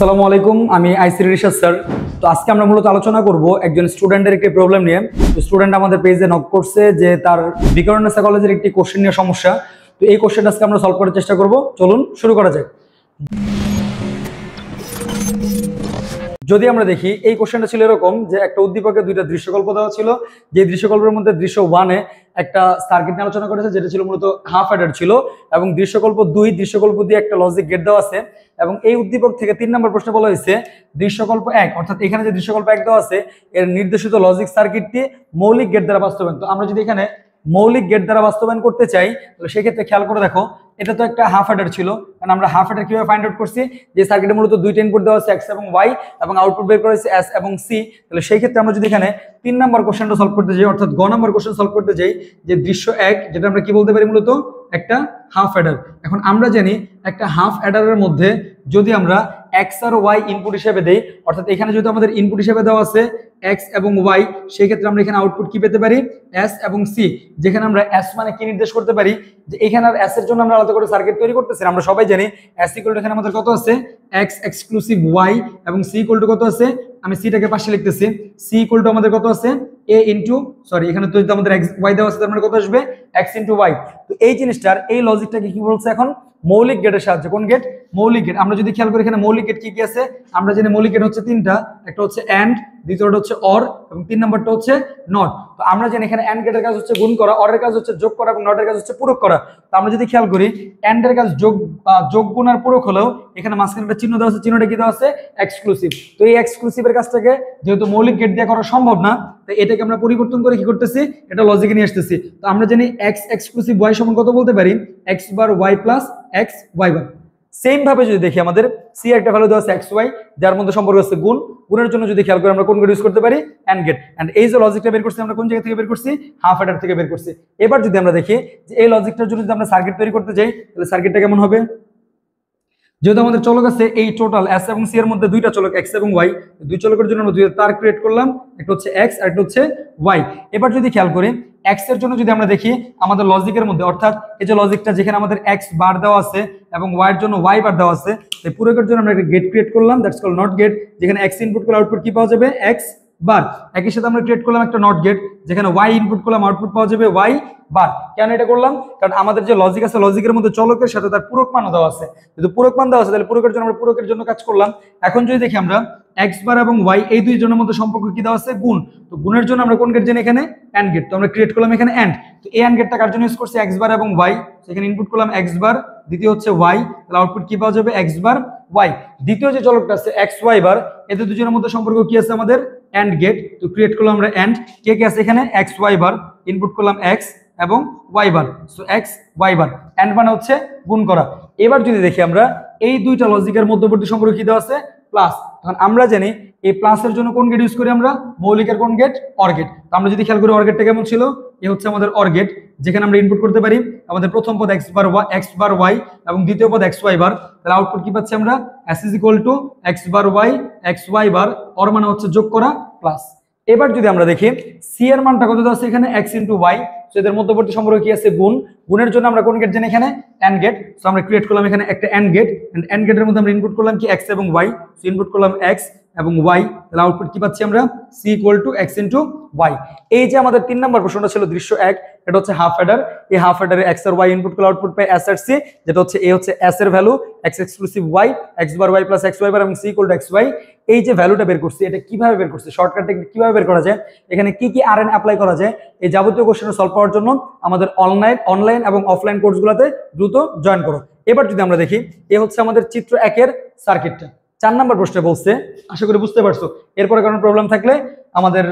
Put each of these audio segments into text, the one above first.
আসসালামু আলাইকুম, আমি আইসিটি রিসার্চ স্যার। তো আজকে আমরা মূলত আলোচনা করব একজন স্টুডেন্টের একটি প্রবলেম নিয়ে। তো স্টুডেন্ট আমাদের পেজে নক করছে যে তার বিকরণ সাইকোলজির একটি কোশ্চেন নিয়ে সমস্যা। তো এই কোশ্চেনটা আজকে আমরা সলভ করার চেষ্টা করব। চলুন শুরু করা যাক। যদি আমরা দেখি এই কোশ্চেনটা ছিল এরকম যে একটা উদ্দীপকে দুইটা দৃশ্যকল্প দেওয়া ছিল, যে দৃশ্যকল্পের মধ্যে দৃশ্য 1-এ একটা সার্কিট নিয়ে আলোচনা করেছে যেটা ছিল মূলত হাফ অ্যাডার ছিল, এবং দৃশ্যকল্প 2 দৃশ্যকল্প দিয়ে একটা লজিক গেট দেওয়া আছে। এবং এই উদ্দীপক থেকে 3 নম্বর প্রশ্নে বলা হয়েছে দৃশ্যকল্প 1 অর্থাৎ এখানে যে দৃশ্যকল্প 1 দেওয়া আছে এর নির্দেশিত লজিক সার্কিটটি মৌলিক গেট দ্বারা বাস্তবায়ন। তো আমরা যদি এখানে মৌলিক গেট দ্বারা বাস্তবায়ন করতে চাই তাহলে সেক্ষেত্রে খেয়াল করে দেখো, এটা তো একটা হাফ অ্যাডার ছিল, কারণ আমরা হাফ অ্যাডার কিভাবে ফাইন্ড আউট করছি, যে সার্কিটে মূলত দুইটা ইনপুট দেওয়া আছে এক্স এবং ওয়াই, এবং আউটপুট বের করা হয়েছে এস এবং সি। তাহলে সেই ক্ষেত্রে আমরা যদি এখানে 3 নম্বর কোশ্চেনটা সলভ করতে যাই অর্থাৎ গ নম্বর কোশ্চেন সলভ করতে যাই, যে দৃশ্য 1 যেটা আমরা কি বলতে পারি মূলত একটা হাফ অ্যাডার। এখন আমরা জানি একটা হাফ অ্যাডারের মধ্যে যদি আমরা এক্স আর ওয়াই ইনপুট হিসেবে দেই, অর্থাৎ এখানে যদি আমাদের ইনপুট হিসেবে দেওয়া আছে এক্স এবং ওয়াই, সেই ক্ষেত্রে আমরা এখানে আউটপুট কি পেতে পারি এস এবং সি, যেখানে আমরা এস মানে কি নির্দেশ করতে পারি যে এখানে আর এস এর জন্য আমরা আলাদা করে সার্কিট তৈরি করতেছি। আমরা সবাই জানি এস ইকুয়াল টু এখানে আমাদের কত আছে এক্স এক্সক্লুসিভ ওয়াই, এবং সি ইকুয়াল টু কত আছে, আমি সিটাকে পাশে লিখতেছি, সি ইকুয়াল টু আমাদের কত আছে এ ইনটু এখানে তো যদি আমাদের এক্স ওয়াই দেওয়া আছে তার মানে কত আসবে এক্স ইনটু ওয়াই। তো এই জিনিসটার এই লজিকটাকে কি বলছে এখন মৌলিক গেটের সাহায্যে। কোন গেট? মৌলিক গেট। আমরা যদি খেয়াল করি এখানে মৌলিক গেট কি কি আছে, আমরা জানি মৌলিক গেট হচ্ছে 3টা, একটা হচ্ছে এন্ড, দ্বিতীয়টা হচ্ছে অর, এবং 3 নম্বরটা হচ্ছে নট। তো আমরা জানি এখানে এন্ড গেটের কাজ হচ্ছে গুণ করা, অরের কাজ হচ্ছে যোগ করা, এবং নটের কাজ হচ্ছে পূরক করা। তো আমরা যদি খেয়াল করি এন্ড এর কাজ যোগ গুণ আর পূরক হলেও এখানে মাঝখানে একটা চিহ্ন দেওয়া আছে, চিহ্নটা কি দেওয়া আছে এক্সক্লুসিভ। তো এই এক্সক্লুসিভের কাজটাকে যেহেতু মৌলিক গেট দিয়ে করা সম্ভব না, তো এটাকে আমরা পরিবর্তন করে কি করতেছি, এটা লজিকে নিয়ে আসতেছি। তো আমরা জানি এক্স এক্সক্লুসিভ ওয়াই সমান কত বলতে পারি x bar Y plus X y bar. Same ভাবে যদি দেখি আমাদের সি একটা ভ্যালু দেওয়া আছে এক্স ওয়াই, যার মধ্যে সম্পর্ক আছে গুণ, গুণের জন্য যদি খেয়াল করি আমরা কোন গেট ইউজ করতে পারি এন্ড গেট। এন্ড এই যে লজিকটা বের করছি আমরা কোন জায়গা থেকে বের করছি হাফ অ্যাডার থেকে বের করছি। এবার যদি আমরা দেখি যে এই লজিকটার জন্য যদি আমরা সার্কিট তৈরি করতে যাই তাহলে সার্কিটটা কেমন হবে, যেহেতু আমাদের চলক আছে এই টোটাল এস এবং সি এর মধ্যে দুইটা চলক এক্স এবং ওয়াই, দুই চলকের জন্য আমরা দুইটা তার ক্রিয়েট করলাম, একটা হচ্ছে এক্স আর একটা হচ্ছে ওয়াই। এবার যদি খেয়াল করি এক্স এর জন্য যদি আমরা দেখি আমাদের লজিকের মধ্যে, অর্থাৎ এই যে লজিকটা যেখানে আমাদের এক্স বার দেওয়া আছে এবং ওয়াই এর জন্য ওয়াই বার দেওয়া আছে, এই পুরোকের জন্য আমরা একটা গেট ক্রিয়েট করলাম, দ্যাটস কল্ড নট গেট, যেখানে এক্স ইনপুট করলে আউটপুট কি পাওয়া যাবে এক্স বার। একই সাথে আমরা ক্রিয়েট করলাম একটা নট গেট, যেখানে ওয়াই ইনপুট করলাম আউটপুট পাওয়া যাবে ওয়াই বার। কেন এটা করলাম? কারণ আমাদের যে লজিক আছে লজিকের মধ্যে চলকের সাথে তার পূরক মান দেওয়া আছে, যদি পূরক মান দেওয়া আছে তাহলে পূরকের জন্য আমরা পূরকের জন্য কাজ করলাম। এখন যদি দেখি আমরা এক্স বার এবং ওয়াই এই দুই জনের মধ্যে সম্পর্ক কি দেওয়া আছে গুণ, তো গুণের জন্য আমরা কোন গেট জানি এখানে এন্ড গেট, তো আমরা ক্রিয়েট করলাম এখানে এন্ড। তো এই এন্ড গেটটা কার জন্য ইউজ করছি এক্স বার এবং ওয়াই, সেখানে ইনপুট করলাম এক্স বার, দ্বিতীয় হচ্ছে ওয়াই, তাহলে আউটপুট কি পাওয়া যাবে এক্স বার ওয়াই। দ্বিতীয় যে চলকটা আছে এক্স ওয়াই বার, এদের দুজনের মধ্যে সম্পর্ক কি আছে আমাদের এন্ড গেট, তো ক্রিয়েট করলাম আমরা এন্ড, কে কে আছে এখানে এক্স ওয়াই বার, ইনপুট করলাম এক্স এবং y bar, so x Y bar, and মানে হচ্ছে গুণ করা। এবার যদি দেখি আমরা এই দুইটা লজিকের মধ্যবর্তী সম্পর্ক কি দেওয়া আছে প্লাস, তখন আমরা জানি এই প্লাসের জন্য কোন গেট ইউজ করি আমরা মৌলিকের কোন গেট অর গেট। তো আমরা যদি খেয়াল করি অর গেটটা কেমন ছিল, এ হচ্ছে আমাদের অর গেট, যেখানে আমরা ইনপুট করতে পারি আমাদের প্রথম পদ এক্স বার ওয়াই এবং দ্বিতীয় পদ এক্স ওয়াই বার, তাহলে আউটপুট কি পাচ্ছি আমরা s is equal to x bar y x Y bar, or মানে হচ্ছে যোগ করা প্লাস। এবার যদি আমরা দেখি সি এর মানটা কত দেওয়া আছে এখানে এক্স ইন্টু ওয়াই, তো এদের মধ্যবর্তী সম্পর্ক কি আছে গুণ, গুণের জন্য আমরা কোন গেট জানি এখানে এন্ড গেট, সো আমরা ক্রিয়েট করলাম এখানে একটা এন্ড গেট, এন্ড গেটের মধ্যে আমরা ইনপুট করলাম কি এক্স এবং ওয়াই, সো ইনপুট করলাম এক্স এবং ওয়াই, তাহলে আউটপুট কি পাচ্ছি আমরা c equal to x into y. এই যে আমাদের 3 নম্বর প্রশ্নটা ছিল দৃশ্য 1, এটা হচ্ছে হাফ অ্যাডার, এই হাফ অ্যাডারে এক্স আর ওয়াই ইনপুট করলে আউটপুট পাই এস আর সি, যেটা হচ্ছে এ হচ্ছে এস এর value X exclusive Y X bar Y plus X Y bar এবং C equal to X Y. এই যে ভ্যালুটা বের করছি এটা কিভাবে বের করছি, শর্টকাট টেকনিক কিভাবে বের করা যায়, এখানে কি কি আর এন অ্যাপ্লাই করা যায়, এই যাবতীয় কোশ্চেন সলভ করার জন্য আমাদের অনলাইন এবং অফলাইন কোর্সগুলোতে দ্রুত জয়েন করো। এবার যদি আমরা দেখি এ হচ্ছে আমাদের চিত্র 1-এর সার্কিটটা। 4 নম্বর প্রশ্নে বলছে, আশা করি বুঝতে পারছো, এরপরে কোনো প্রবলেম থাকলে আমাদের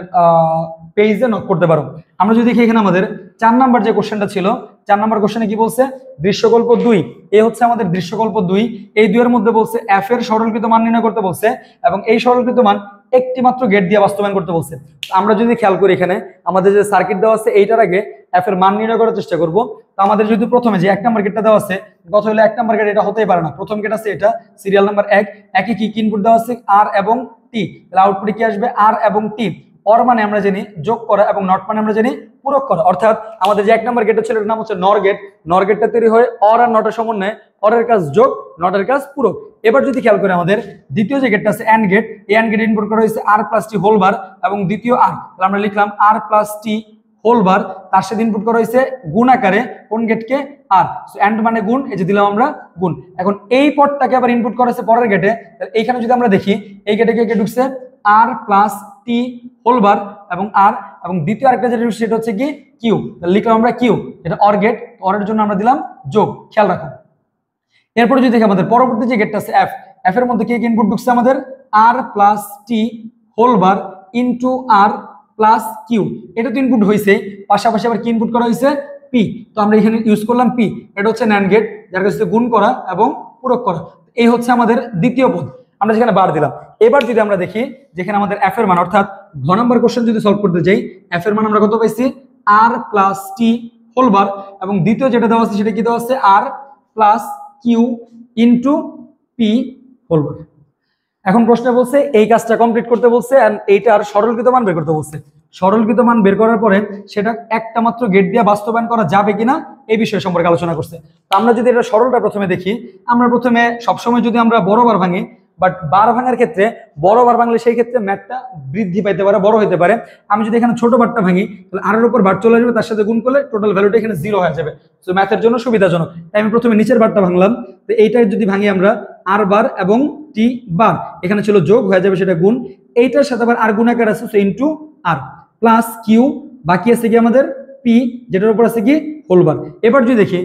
পেজে নক করতে পারো। আমরা যদি দেখি এখানে আমাদের 4 নম্বর যে কোশ্চেনটা ছিল, 4 নম্বর কোশ্চেনে কি বলছে দৃশ্যকল্প 2, এ হচ্ছে আমাদের দৃশ্যকল্প 2, এই দুইয়ের মধ্যে বলছে এফ এর সরলীকৃত মান নির্ণয় করতে বলছে, এবং এই সরলীকৃত মান একটি মাত্র গেট দিয়ে বাস্তবায়ন করতে বলছে। আমরা যদি খেয়াল করি এখানে আমাদের যে সার্কিট দেওয়া আছে এইটার আগে এফ এর মান নির্ণয় করার চেষ্টা করব। তো আমাদের যদি প্রথমে যে 1 নম্বর গেটটা দেওয়া আছে, কথা হলো 1 নম্বর গেট এটা হতেই পারে না, প্রথম গেট আছে এটা সিরিয়াল নাম্বার 1, একই কি ইনপুট দেওয়া আছে আর এবং টি, তাহলে আউটপুটে কি আসবে আর এবং টি। অর মানে আমরা জানি যোগ করা এবং নট মানে আমরা জানি পূরক করা, অর্থাৎ আমাদের যে 1 নম্বর গেটটা ছিল এর নাম হচ্ছে নর গেট, নর গেটটা তৈরি হয় অর আর নটের সমন্বয়ে, অরের কাজ যোগ নটের কাজ পূরক। এবার যদি খেয়াল করি আমাদের দ্বিতীয় যে গেটটা আছে অ্যান্ড গেট, এই অ্যান্ড গেট ইনপুট করা হয়েছে আর প্লাস টি হোল বার এবং দ্বিতীয় আর, তাহলে আমরা লিখলাম আর প্লাস টি হোল বার, তার সাথে ইনপুট করা হয়েছে গুণ আকারে কোন গেটকে আর, অ্যান্ড মানে গুণ, এই যে দিলাম আমরা গুণ। এখন এই পদটাকে আবার ইনপুট করা হয়েছে পরের গেটে, তাহলে এইখানে যদি আমরা দেখি এই গেটে কে ঢুকছে আর প্লাস টি হোল বার এবং আর, এবং দ্বিতীয় আরেকটা যেটা ঢুকছে সেটা হচ্ছে কি কিউ, তাহলে লিখলাম আমরা কিউ, এটা অর গেট, অরের জন্য আমরা দিলাম যোগ, খেয়াল রাখো। এরপরে যদি দেখি আমাদের পরবর্তী যে গেটটা আছে এফ, এফ এর মধ্যে কি ইনপুট ঢুকছে আমাদের আর প্লাস টি হোল বার ইনটু আর প্লাস কিউ, এটা তো ইনপুট হয়েছে, পাশাপাশি আবার কি ইনপুট করা হয়েছে পি, তো আমরা এখানে ইউজ করলাম পি, এটা হচ্ছে ন্যান্ড গেট যার কাছে গুণ করা এবং পূরক করা। এই হচ্ছে আমাদের দ্বিতীয় পদ, আমরা যেখানে বার দিলাম। এবার যদি আমরা দেখি যেখানে আমাদের এফ এর মান, অর্থাৎ ঘ নাম্বার কোশ্চেন যদি সলভ করতে যাই, এফ এর মান আমরা কত পাইছি আর প্লাস টি হোল বার এবং দ্বিতীয় যেটা দেওয়া আছে সেটা কি দেওয়া আছে R plus Q into P whole bar. এখন প্রশ্নে বলছে এই কাজটা কমপ্লিট করতে বলছে এন্ড এইটার সরলীকৃত মান বের করতে বলছে। সরলীকৃত মান বের করার পরে সেটা একটা মাত্র গেট দিয়ে বাস্তবায়ন করা যাবে কিনা এই বিষয় সম্পর্কে আলোচনা করছে। তো আমরা যদি এটা সরলটা প্রথমে দেখি, আমরা প্রথমে সবসময় যদি আমরা বড় বার ভাঙি, বাট বার ভাঙার ক্ষেত্রে বড় বার ভাঙলে সেই ক্ষেত্রে ম্যাথটা বৃদ্ধি পাইতে পারে, বড় হতে পারে। আমি যদি এখানে ছোট বারটা ভাঙি তাহলে আর এর উপর বার চলে আসবে, তার সাথে গুণ করলে টোটাল ভ্যালুটা এখানে 0 হয়ে যাবে। তো ম্যাথের জন্য সুবিধাজনক, তাই আমি প্রথমে নিচের বারটা ভাঙলাম। তো এইটা যদি ভাঙি আমরা আর বার এবং টি বার, এখানে ছিল যোগ, হয়ে যাবে সেটা গুণ, এইটার সাথে আবার আর গুণাকার আছে ইনটু আর প্লাস কিউ, বাকি আছে কি আমাদের পি যেটার উপর আছে কি হোল বার। এবার যদি দেখি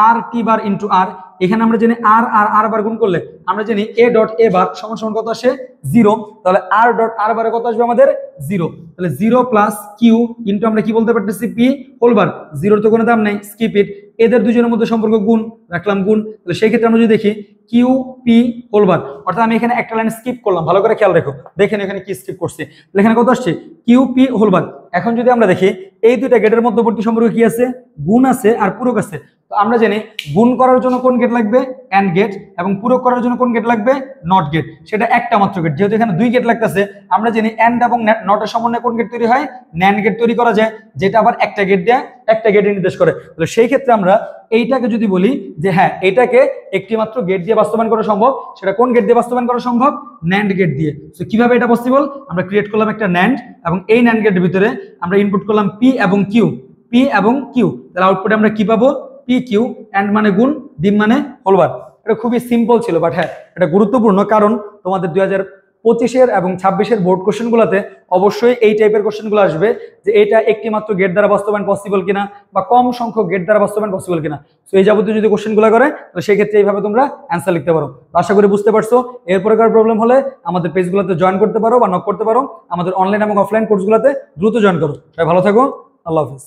আর টি বার ইনটু আর, এখানে আমরা জানি আর আর আর বার গুণ করলে আমরা জানি এ ডট এ বার সমান সমান কত আসে 0, তাহলে আর ডট আর বারে কত আসবে আমাদের 0, তাহলে 0 প্লাস কিউ ইনটু আমরা কি বলতে পারতেছি পি হোল বার, 0 তো কোনো দাম নাই, স্কিপ ইট, এদের দুজনের মধ্যে সম্পর্ক গুণ, রাখলাম গুণ। তাহলে সেই ক্ষেত্রে আমরা যদি দেখি কিউ পি হোল বার, অর্থাৎ আমি এখানে একটা লাইন স্কিপ করলাম, ভালো করে খেয়াল রেখো, দেখেন এখানে কি স্কিপ করছি, তাহলে এখানে কত আসছে কিউ পি হোল বার। এখন যদি আমরা দেখি এই দুইটা গেটের মধ্যবর্তী সম্পর্ক কি আছে, গুণ আছে আর পূরক আছে। তো আমরা জানি গুণ করার জন্য কোন গেট লাগবে এন্ড গেট, এবং পূরক করার জন্য কোন গেট লাগবে নট গেট, সেটা একটা মাত্র গেট, যেহেতু এখানে দুই গেট লাগতেছে আমরা জানি এন্ড এবং নটের সমন্বয়ে কোন গেট তৈরি হয়, ন্যান্ড গেট তৈরি করা যায়, যেটা আবার একটা গেট দিয়ে একটা গেটে নির্দেশ করে। তাহলে সেই ক্ষেত্রে আমরা এইটাকে যদি বলি যে হ্যাঁ এটাকে একটি মাত্র গেট দিয়ে বাস্তবায়ন করা সম্ভব, সেটা কোন গেট দিয়ে বাস্তবায়ন করা সম্ভব, ন্যান্ড গেট দিয়ে। তো কিভাবে এটা পসিবল, আমরা ক্রিয়েট করলাম একটা ন্যান্ড এবং এই ন্যান্ড গেটের ভিতরে আমরা ইনপুট করলাম পি এবং কিউ, পি এবং কিউ, তাহলে আউটপুটে আমরা কি পাবো পি কিউ, এন্ড মানে গুণ, ডিম মানে হোলবার। এটা খুবই সিম্পল ছিল, বাট হ্যাঁ এটা গুরুত্বপূর্ণ, কারণ তোমাদের 2025-এর এবং 26-এর বোর্ড কোশ্চেন গুলাতে অবশ্যই এই টাইপের কোশ্চেন গুলো আসবে যে এটা একটি মাত্র গেট দ্বারা বাস্তবায়ন পসিবল কিনা বা কম সংখ্যক গেট দ্বারা বাস্তবায়ন পসিবল কিনা। তো এই যাবতীয় যদি কোশ্চেন গুলো করে তো সেই ক্ষেত্রে এইভাবে তোমরা অ্যান্সার লিখতে পারো। আশা করি বুঝতে পারছো। এরপরে কার প্রবলেম হলে আমাদের পেজগুলোতে জয়েন করতে পারো বা নক করতে পারো, আমাদের অনলাইন এবং অফলাইন কোর্সগুলোতে দ্রুত জয়েন করো। সবাই ভালো থাকো, আল্লাহ হাফেজ।